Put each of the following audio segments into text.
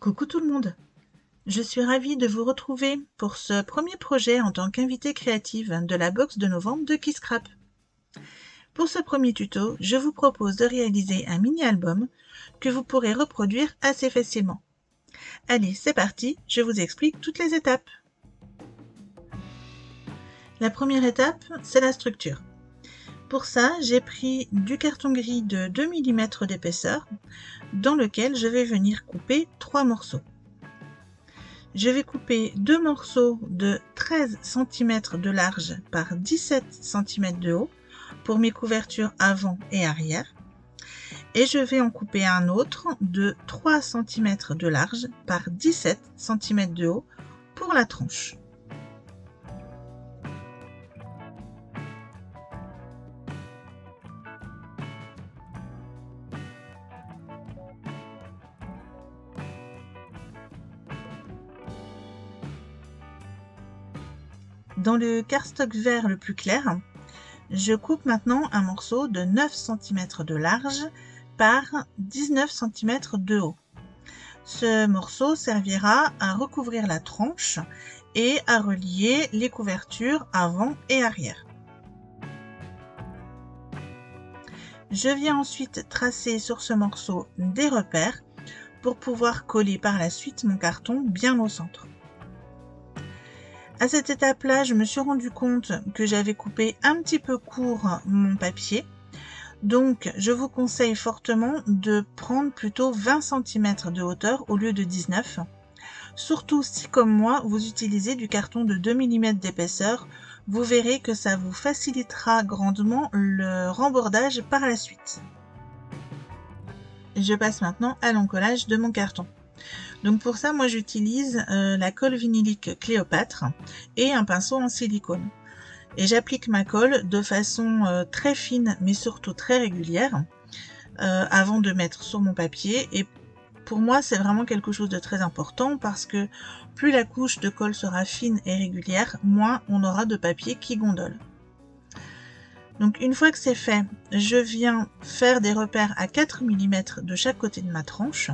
Coucou tout le monde, je suis ravie de vous retrouver pour ce premier projet en tant qu'invitée créative de la box de novembre de Kisscrap. Pour ce premier tuto, je vous propose de réaliser un mini-album que vous pourrez reproduire assez facilement. Allez, c'est parti, je vous explique toutes les étapes. La première étape, c'est la structure. Pour ça, j'ai pris du carton gris de 2 mm d'épaisseur dans lequel je vais venir couper 3 morceaux. Je vais couper 2 morceaux de 13 cm de large par 17 cm de haut pour mes couvertures avant et arrière. Et je vais en couper un autre de 3 cm de large par 17 cm de haut pour la tranche. Dans le cardstock vert le plus clair, je coupe maintenant un morceau de 9 cm de large par 19 cm de haut. Ce morceau servira à recouvrir la tranche et à relier les couvertures avant et arrière. Je viens ensuite tracer sur ce morceau des repères pour pouvoir coller par la suite mon carton bien au centre. À cette étape-là, je me suis rendu compte que j'avais coupé un petit peu court mon papier. Donc, je vous conseille fortement de prendre plutôt 20 cm de hauteur au lieu de 19. Surtout si, comme moi, vous utilisez du carton de 2 mm d'épaisseur, vous verrez que ça vous facilitera grandement le rembordage par la suite. Je passe maintenant à l'encollage de mon carton. Donc pour ça, moi j'utilise la colle vinylique Cléopâtre et un pinceau en silicone. Et j'applique ma colle de façon très fine mais surtout très régulière avant de mettre sur mon papier. Et pour moi, c'est vraiment quelque chose de très important parce que plus la couche de colle sera fine et régulière, moins on aura de papier qui gondole. Donc une fois que c'est fait, je viens faire des repères à 4 mm de chaque côté de ma tranche.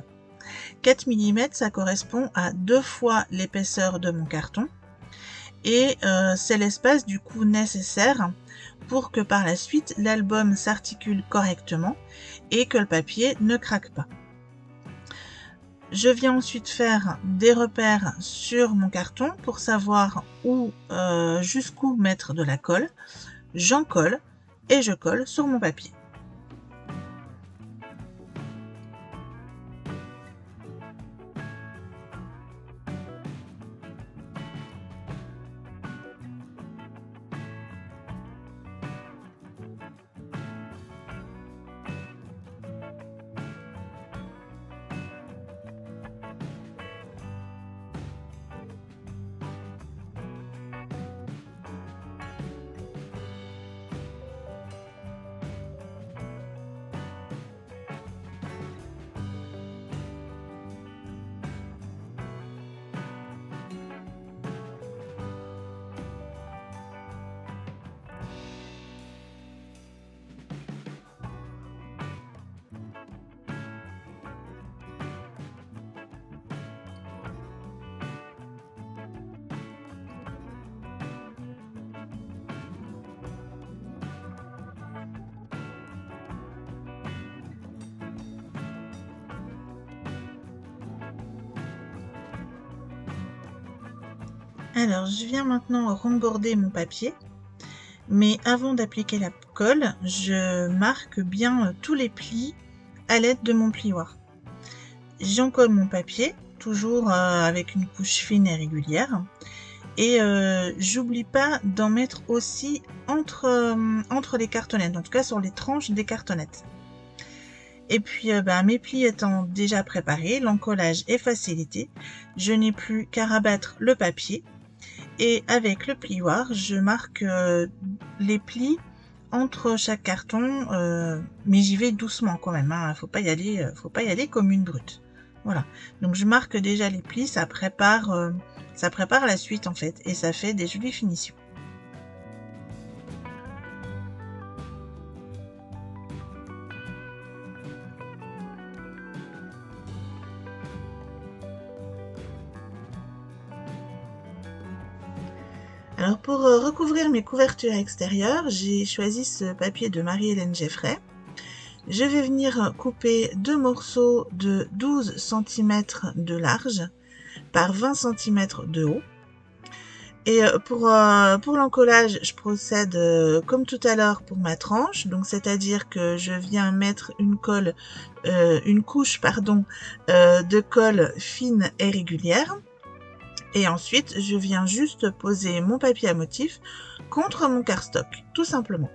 4 mm, ça correspond à 2 fois l'épaisseur de mon carton. Et c'est l'espace du coup nécessaire pour que par la suite l'album s'articule correctement et que le papier ne craque pas. Je viens ensuite faire des repères sur mon carton pour savoir où jusqu'où mettre de la colle. J'en colle et je colle sur mon papier. Alors, je viens maintenant remborder mon papier, mais avant d'appliquer la colle, je marque bien tous les plis à l'aide de mon plioir. J'encolle mon papier, toujours avec une couche fine et régulière, et j'oublie pas d'en mettre aussi entre les cartonnettes, en tout cas sur les tranches des cartonnettes. Et puis mes plis étant déjà préparés, l'encollage est facilité, je n'ai plus qu'à rabattre le papier. Et avec le plioir, je marque les plis entre chaque carton, mais j'y vais doucement quand même, hein, faut pas y aller comme une brute. Voilà, donc je marque déjà les plis, ça prépare la suite en fait, et ça fait des jolies finitions. Alors pour recouvrir mes couvertures extérieures, j'ai choisi ce papier de Marie-Hélène Geffray. Je vais venir couper 2 morceaux de 12 cm de large par 20 cm de haut. Et pour l'encollage, je procède comme tout à l'heure pour ma tranche, donc c'est-à-dire que je viens mettre une couche de colle fine et régulière. Et ensuite, je viens juste poser mon papier à motif contre mon cardstock, tout simplement.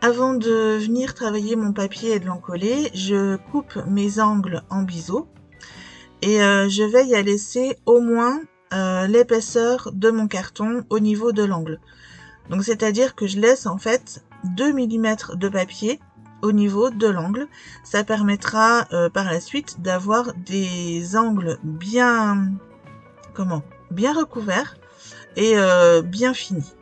Avant de venir travailler mon papier et de l'encoller, je coupe mes angles en biseau et je vais y laisser au moins l'épaisseur de mon carton au niveau de l'angle. Donc c'est-à-dire que je laisse en fait 2 mm de papier au niveau de l'angle. Ça permettra par la suite d'avoir des angles bien recouverts et bien finis.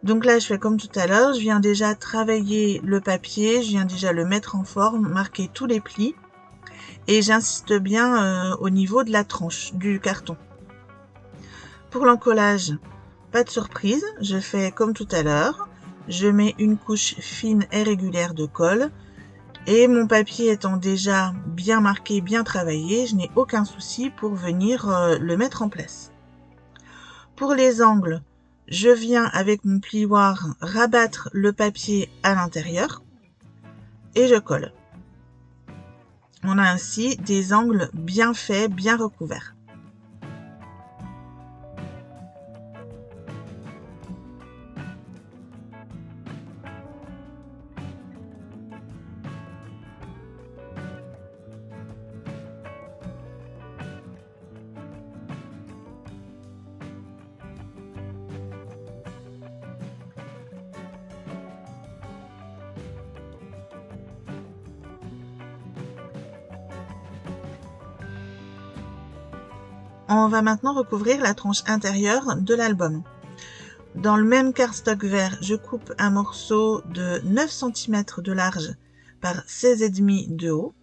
Donc là, je fais comme tout à l'heure, je viens déjà travailler le papier, je viens déjà le mettre en forme, marquer tous les plis et j'insiste bien au niveau de la tranche du carton. Pour l'encollage, pas de surprise, je fais comme tout à l'heure, je mets une couche fine et régulière de colle et mon papier étant déjà bien marqué, bien travaillé, je n'ai aucun souci pour venir le mettre en place. Pour les angles, je viens avec mon plioir rabattre le papier à l'intérieur et je colle. On a ainsi des angles bien faits, bien recouverts. On va maintenant recouvrir la tranche intérieure de l'album. Dans le même cardstock vert, je coupe un morceau de 9 cm de large par 16,5 de haut.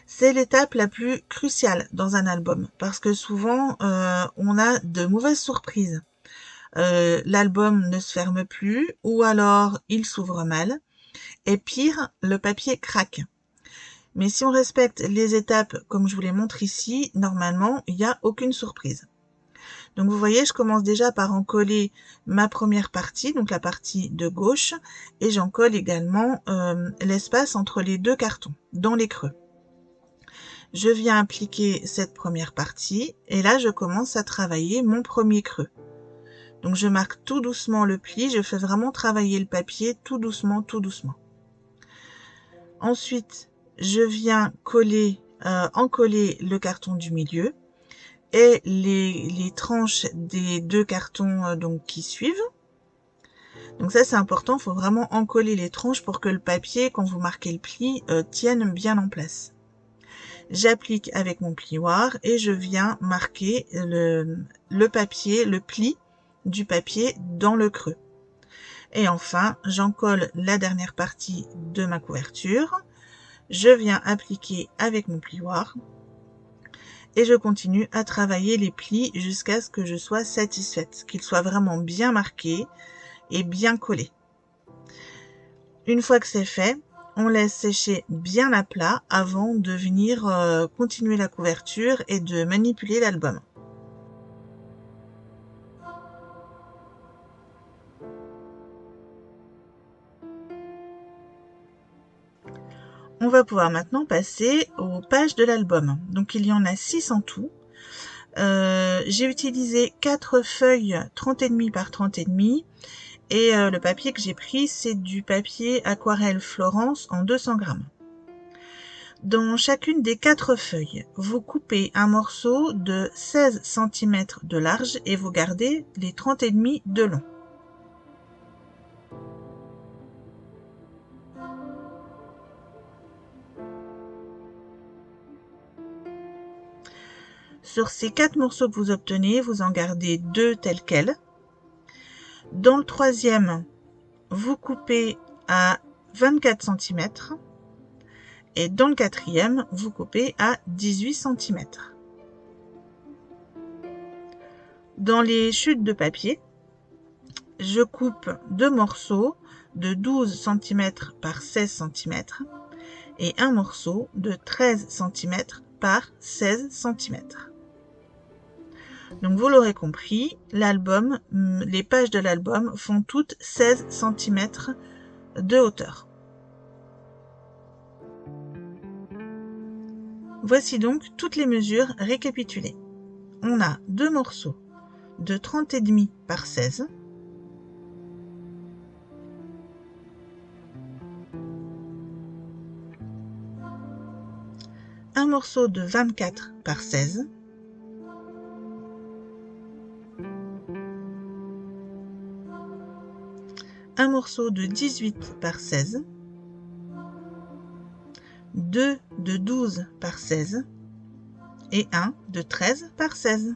C'est l'étape la plus cruciale dans un album parce que souvent on a de mauvaises surprises. L'album ne se ferme plus ou alors il s'ouvre mal et pire, le papier craque. Mais si on respecte les étapes comme je vous les montre ici, normalement, il n'y a aucune surprise. Donc vous voyez, je commence déjà par encoller ma première partie, donc la partie de gauche, et j'encolle également l'espace entre les deux cartons, dans les creux. Je viens appliquer cette première partie, et là je commence à travailler mon premier creux. Donc je marque tout doucement le pli, je fais vraiment travailler le papier tout doucement, tout doucement. Ensuite, je viens encoller le carton du milieu et les tranches des deux cartons qui suivent. Donc ça c'est important, il faut vraiment encoller les tranches pour que le papier, quand vous marquez le pli, tienne bien en place. J'applique avec mon plioir et je viens marquer le papier, le pli du papier dans le creux. Et enfin, j'encolle la dernière partie de ma couverture. Je viens appliquer avec mon plioir et je continue à travailler les plis jusqu'à ce que je sois satisfaite, qu'ils soient vraiment bien marqués et bien collés. Une fois que c'est fait, on laisse sécher bien à plat avant de venir continuer la couverture et de manipuler l'album. On va pouvoir maintenant passer aux pages de l'album. Donc il y en a 6 en tout. J'ai utilisé 4 feuilles 30,5 par 30,5 et le papier que j'ai pris, c'est du papier aquarelle Florence en 200 grammes. Dans chacune des 4 feuilles, vous coupez un morceau de 16 cm de large et vous gardez les 30,5 de long. Sur ces 4 morceaux que vous obtenez, vous en gardez 2 tels quels. Dans le troisième, vous coupez à 24 cm et dans le quatrième, vous coupez à 18 cm. Dans les chutes de papier, je coupe 2 morceaux de 12 cm par 16 cm et un morceau de 13 cm par 16 cm. Donc vous l'aurez compris, l'album, les pages de l'album font toutes 16 cm de hauteur. Voici donc toutes les mesures récapitulées. On a 2 morceaux de 30,5 par 16, un morceau de 24 par 16, un morceau de 18 par 16, 2 de 12 par 16 et 1 de 13 par 16.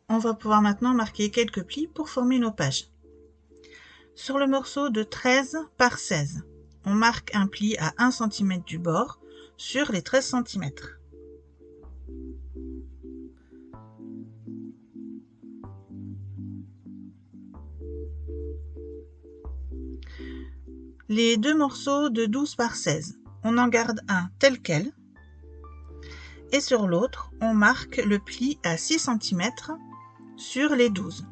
On va pouvoir maintenant marquer quelques plis pour former nos pages. Sur le morceau de 13 par 16, on marque un pli à 1 cm du bord sur les 13 cm. Les 2 morceaux de 12 par 16, on en garde un tel quel. Et sur l'autre, on marque le pli à 6 cm sur les 12.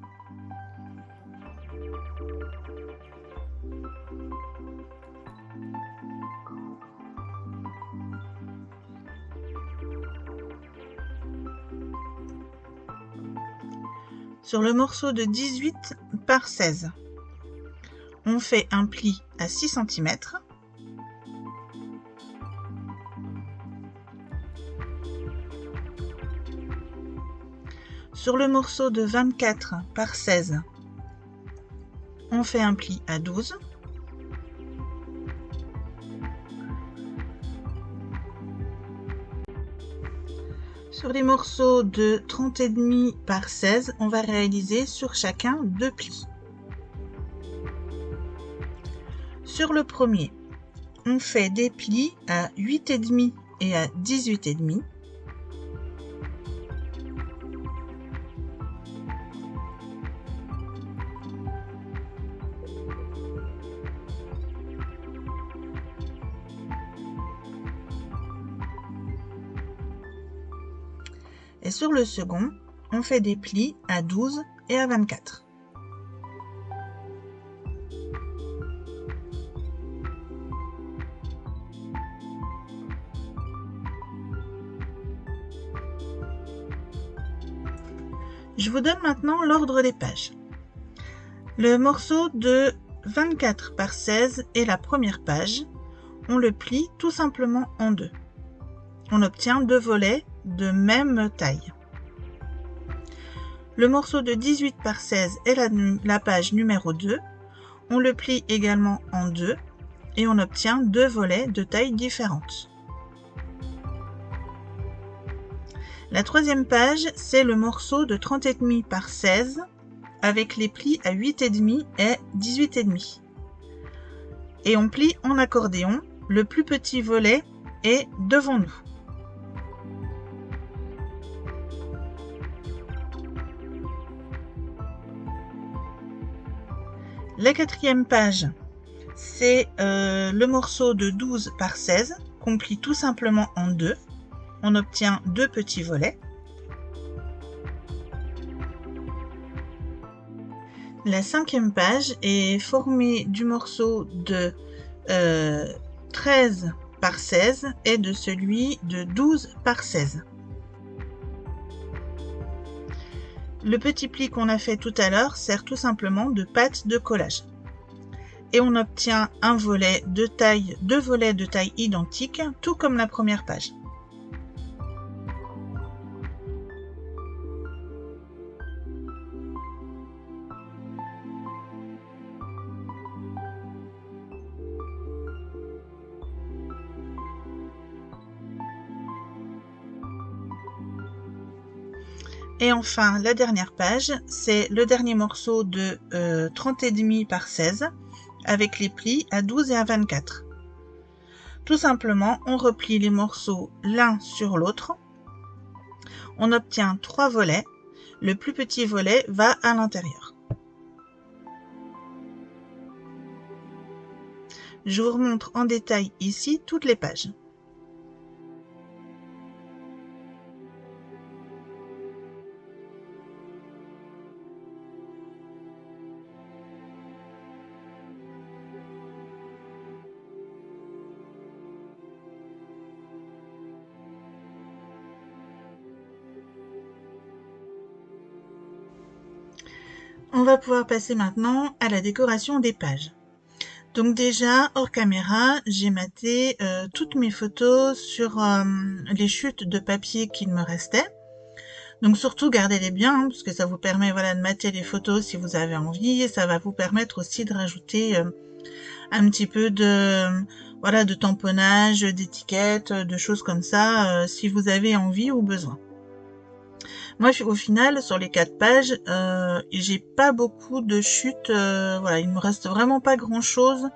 Sur le morceau de 18 par 16, on fait un pli à 6 cm. Sur le morceau de 24 par 16, on fait un pli à 12. Sur les morceaux de 30,5 par 16, on va réaliser sur chacun 2 plis. Sur le premier, on fait des plis à 8,5 et à 18,5. Et sur le second, on fait des plis à 12 et à 24. Je vous donne maintenant l'ordre des pages. Le morceau de 24 par 16 est la première page. On le plie tout simplement en deux. On obtient 2 volets de même taille. Le morceau de 18 par 16 est la page numéro 2. On le plie également en deux et on obtient 2 volets de taille différentes. La troisième page, c'est le morceau de 30,5 par 16 avec les plis à 8,5 et 18,5. Et on plie en accordéon. Le plus petit volet est devant nous. La quatrième page, c'est le morceau de 12 par 16 qu'on plie tout simplement en deux. On obtient deux petits volets. La cinquième page est formée du morceau de 13 par 16 et de celui de 12 par 16. Le petit pli qu'on a fait tout à l'heure sert tout simplement de pâte de collage. Et on obtient deux volets de taille identique, tout comme la première page. Et enfin, la dernière page, c'est le dernier morceau de 30,5 par 16 avec les plis à 12 et à 24. Tout simplement, on replie les morceaux l'un sur l'autre. On obtient 3 volets. Le plus petit volet va à l'intérieur. Je vous remontre en détail ici toutes les pages. On va pouvoir passer maintenant à la décoration des pages. Donc déjà, hors caméra, j'ai maté toutes mes photos sur les chutes de papier qu'il me restait. Donc surtout, gardez-les bien, parce que ça vous permet de mater les photos si vous avez envie, et ça va vous permettre aussi de rajouter un petit peu de tamponnage, d'étiquettes, de choses comme ça, si vous avez envie ou besoin. Moi, au final, sur les 4 pages, j'ai pas beaucoup de chutes. Il me reste vraiment pas grand-chose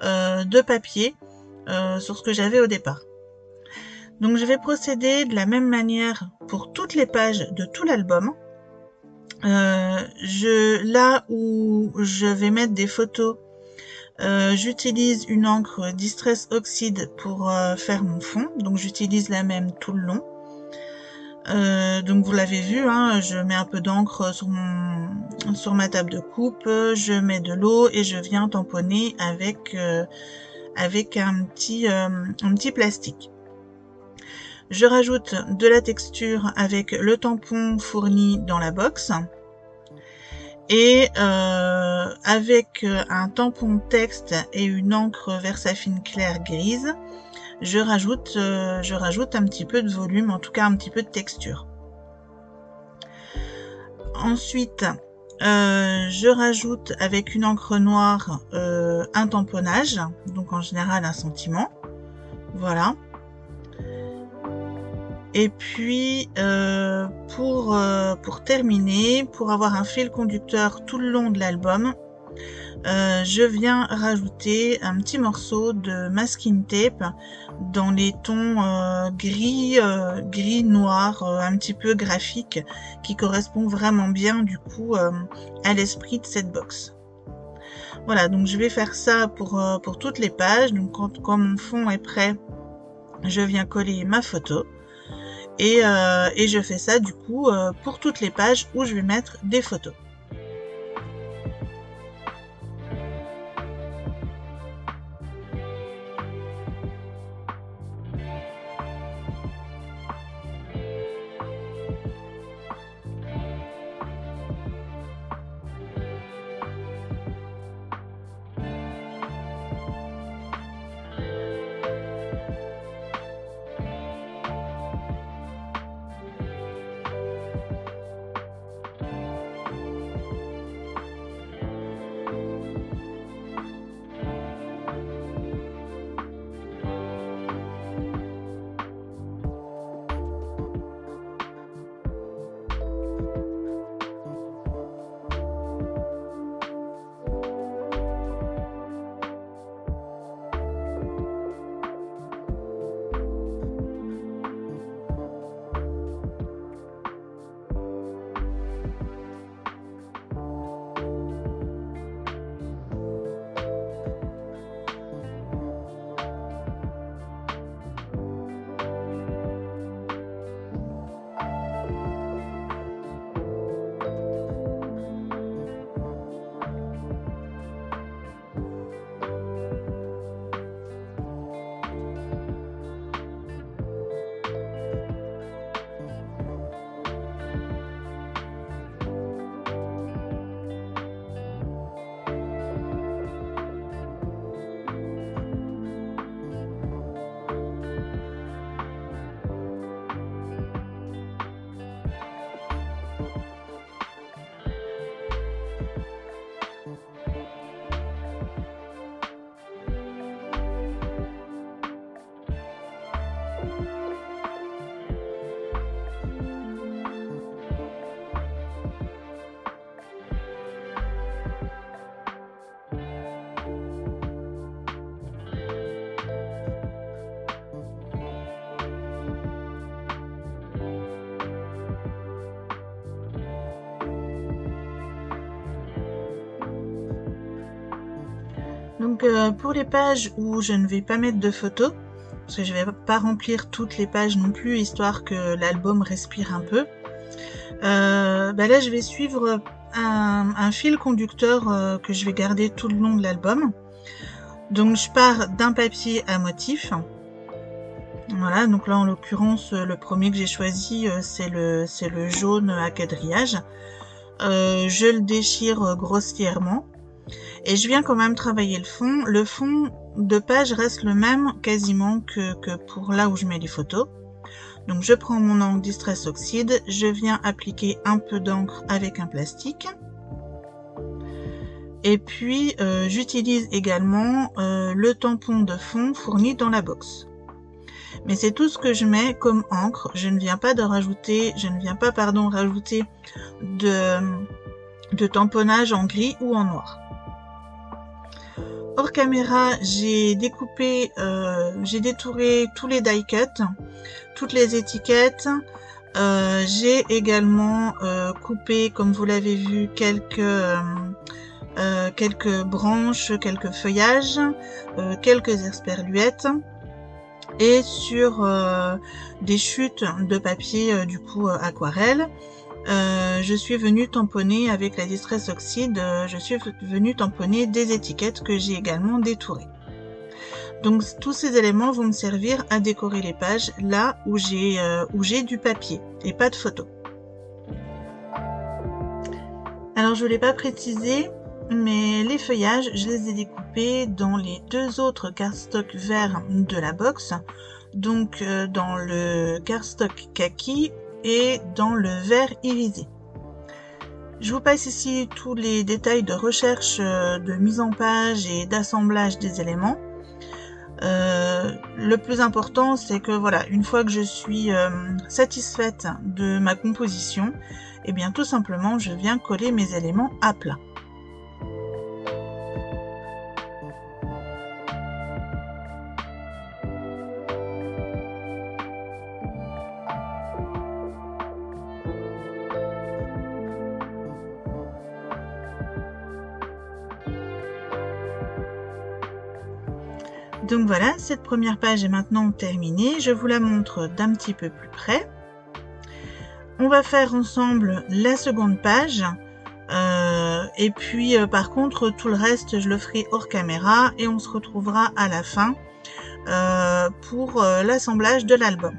de papier sur ce que j'avais au départ. Donc, je vais procéder de la même manière pour toutes les pages de tout l'album. Là où je vais mettre des photos, j'utilise une encre Distress Oxide pour faire mon fond. Donc, j'utilise la même tout le long. Donc vous l'avez vu, je mets un peu d'encre sur ma table de coupe, je mets de l'eau et je viens tamponner avec un petit plastique. Je rajoute de la texture avec le tampon fourni dans la box et avec un tampon texte et une encre Versafine claire grise. Je rajoute un petit peu de volume, en tout cas un petit peu de texture. Ensuite, je rajoute avec une encre noire un tamponnage, donc en général un sentiment. Voilà. Et puis, pour terminer, pour avoir un fil conducteur tout le long de l'album, je viens rajouter un petit morceau de masking tape dans les tons gris noir, un petit peu graphique, qui correspond vraiment bien du coup à l'esprit de cette box. Voilà, donc je vais faire ça pour toutes les pages. Donc quand mon fond est prêt, je viens coller ma photo et je fais ça du coup pour toutes les pages où je vais mettre des photos. Donc pour les pages où je ne vais pas mettre de photos, parce que je vais pas remplir toutes les pages non plus, histoire que l'album respire un peu, là je vais suivre un fil conducteur que je vais garder tout le long de l'album. Donc je pars d'un papier à motif. Voilà, donc là en l'occurrence le premier que j'ai choisi c'est le jaune à quadrillage. Je le déchire grossièrement et je viens quand même travailler le fond. Le fond de page reste le même quasiment que pour là où je mets les photos. Donc je prends mon encre Distress Oxide, je viens appliquer un peu d'encre avec un plastique. Et puis j'utilise également le tampon de fond fourni dans la box. Mais c'est tout ce que je mets comme encre. Je ne viens pas rajouter de tamponnage en gris ou en noir. Hors caméra, j'ai détouré tous les die cuts, toutes les étiquettes. J'ai également coupé, comme vous l'avez vu, quelques branches, quelques feuillages, quelques esperluettes. Et sur des chutes de papier aquarelle, je suis venue tamponner avec la Distress Oxide, je suis venue tamponner des étiquettes que j'ai également détourées. Donc tous ces éléments vont me servir à décorer les pages là où j'ai du papier et pas de photos. Alors je ne l'ai pas précisé, mais les feuillages, je les ai découpés dans les deux autres cardstock verts de la box, donc dans le cardstock kaki et dans le vert irisé. Je vous passe ici tous les détails de recherche, de mise en page et d'assemblage des éléments. Le plus important, c'est que voilà, une fois que je suis satisfaite de ma composition, et bien tout simplement, je viens coller mes éléments à plat. Donc voilà, cette première page est maintenant terminée. Je vous la montre d'un petit peu plus près. On va faire ensemble la seconde page. Et puis par contre, tout le reste, je le ferai hors caméra et on se retrouvera à la fin pour l'assemblage de l'album.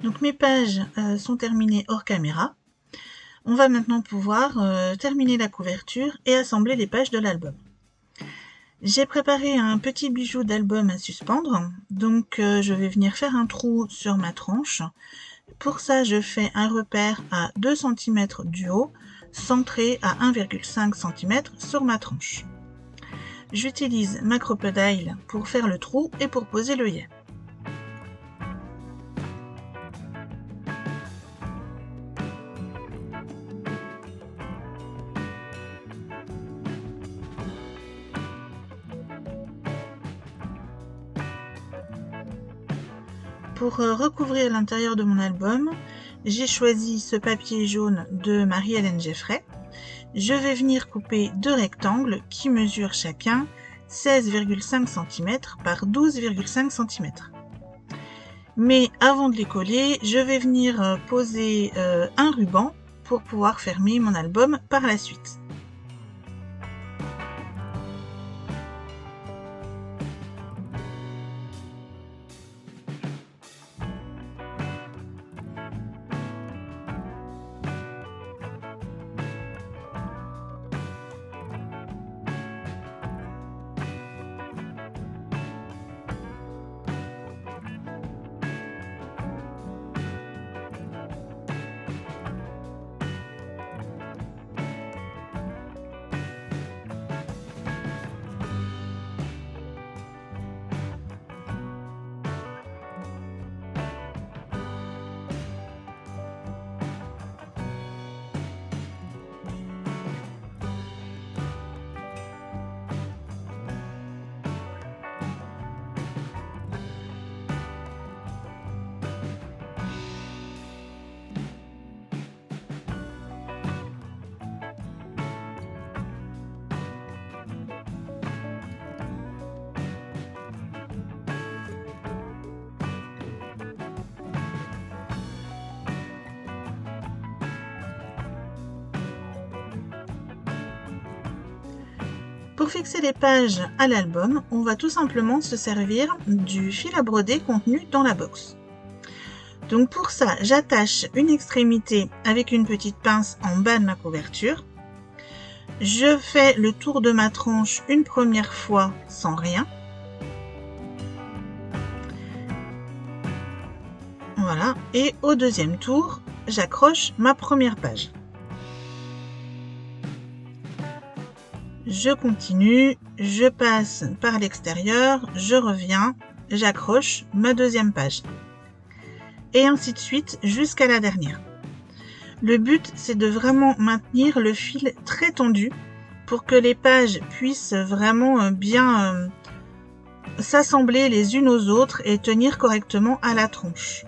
Donc mes pages sont terminées hors caméra. On va maintenant pouvoir terminer la couverture et assembler les pages de l'album. J'ai préparé un petit bijou d'album à suspendre, donc je vais venir faire un trou sur ma tranche. Pour ça, je fais un repère à 2 cm du haut, centré à 1,5 cm sur ma tranche. J'utilise ma crocodile pour faire le trou et pour poser l'œillet. Pour recouvrir l'intérieur de mon album, j'ai choisi ce papier jaune de Marie-Hélène Geffray. Je vais venir couper 2 rectangles qui mesurent chacun 16,5 cm par 12,5 cm. Mais avant de les coller, je vais venir poser un ruban pour pouvoir fermer mon album par la suite. Pour fixer les pages à l'album, on va tout simplement se servir du fil à broder contenu dans la box. Donc pour ça, j'attache une extrémité avec une petite pince en bas de ma couverture. Je fais le tour de ma tranche une première fois sans rien. Voilà, et au deuxième tour, j'accroche ma première page. Je continue, je passe par l'extérieur, je reviens, j'accroche ma deuxième page. Et ainsi de suite jusqu'à la dernière. Le but, c'est de vraiment maintenir le fil très tendu pour que les pages puissent vraiment bien s'assembler les unes aux autres et tenir correctement à la tranche.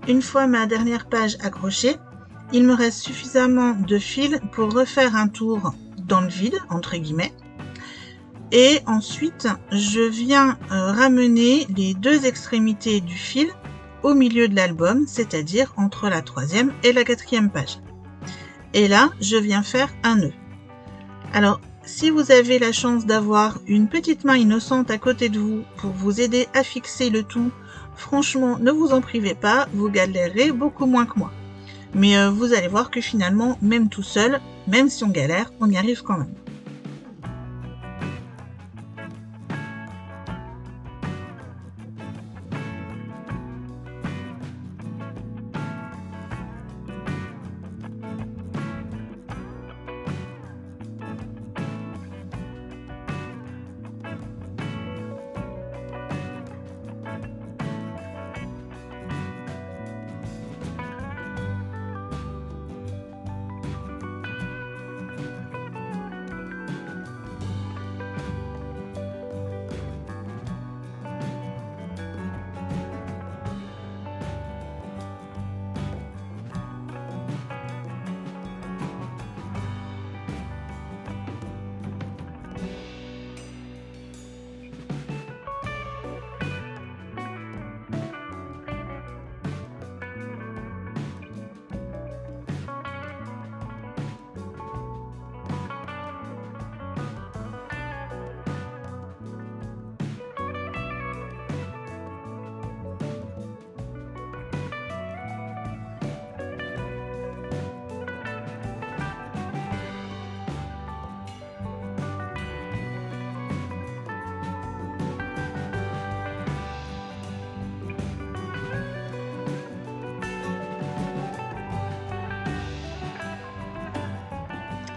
Une fois ma dernière page accrochée, il me reste suffisamment de fil pour refaire un tour dans le vide, entre guillemets. Et ensuite, je viens ramener les deux extrémités du fil au milieu de l'album, c'est-à-dire entre la 3e et la 4e page. Et là, je viens faire un nœud. Alors, si vous avez la chance d'avoir une petite main innocente à côté de vous pour vous aider à fixer le tout, franchement, ne vous en privez pas, vous galérerez beaucoup moins que moi. Mais vous allez voir que finalement, même tout seul, même si on galère, on y arrive quand même.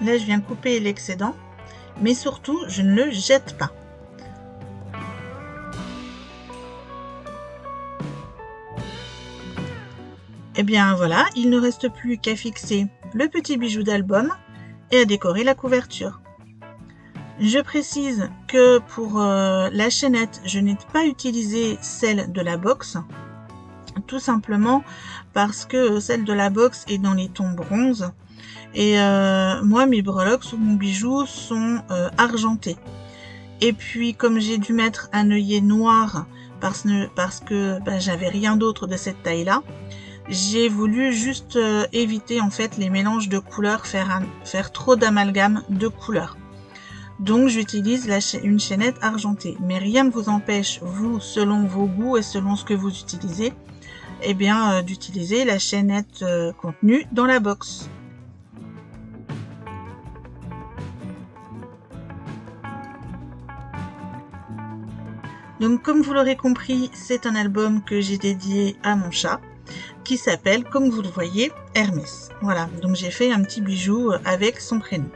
Là, je viens couper l'excédent, mais surtout, je ne le jette pas. Et bien voilà, il ne reste plus qu'à fixer le petit bijou d'album et à décorer la couverture. Je précise que pour la chaînette, je n'ai pas utilisé celle de la box, tout simplement parce que celle de la box est dans les tons bronze et moi mes breloques sur mon bijou sont argentées. Et puis comme j'ai dû mettre un œillet noir parce que j'avais rien d'autre de cette taille là, j'ai voulu juste éviter en fait les mélanges de couleurs, faire trop d'amalgame de couleurs. Donc j'utilise une chaînette argentée, mais rien ne vous empêche, vous, selon vos goûts et selon ce que vous utilisez, eh bien d'utiliser la chaînette contenue dans la box. Donc comme vous l'aurez compris, c'est un album que j'ai dédié à mon chat, qui s'appelle, comme vous le voyez, Hermès. Voilà, donc j'ai fait un petit bijou avec son prénom.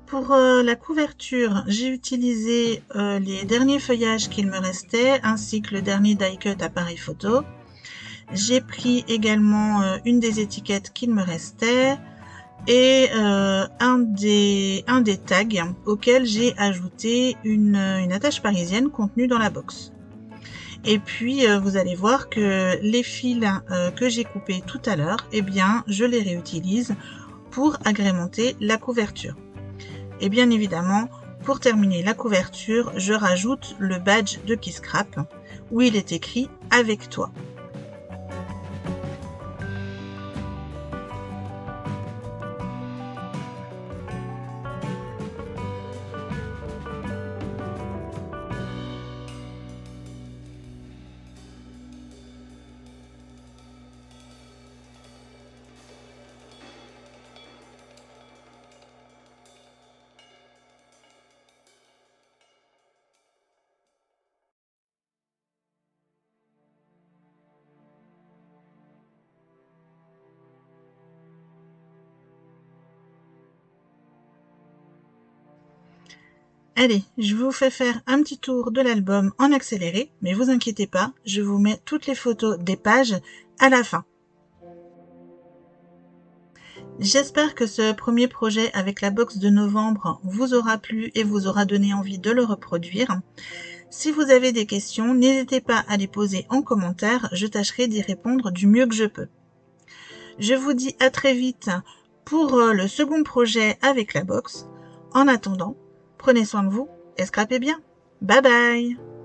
Pour la couverture, j'ai utilisé les derniers feuillages qu'il me restait, ainsi que le dernier die cut appareil photo. J'ai pris également une des étiquettes qu'il me restait et un des tags auquel j'ai ajouté une attache parisienne contenue dans la box. Et puis vous allez voir que les fils que j'ai coupés tout à l'heure, eh bien je les réutilise pour agrémenter la couverture. Et bien évidemment, pour terminer la couverture, je rajoute le badge de Kisscrap où il est écrit « Avec toi ». Allez, je vous fais faire un petit tour de l'album en accéléré, mais vous inquiétez pas, je vous mets toutes les photos des pages à la fin. J'espère que ce premier projet avec la box de novembre vous aura plu et vous aura donné envie de le reproduire. Si vous avez des questions, n'hésitez pas à les poser en commentaire, je tâcherai d'y répondre du mieux que je peux. Je vous dis à très vite pour le second projet avec la box. En attendant, prenez soin de vous et scrapez bien. Bye bye!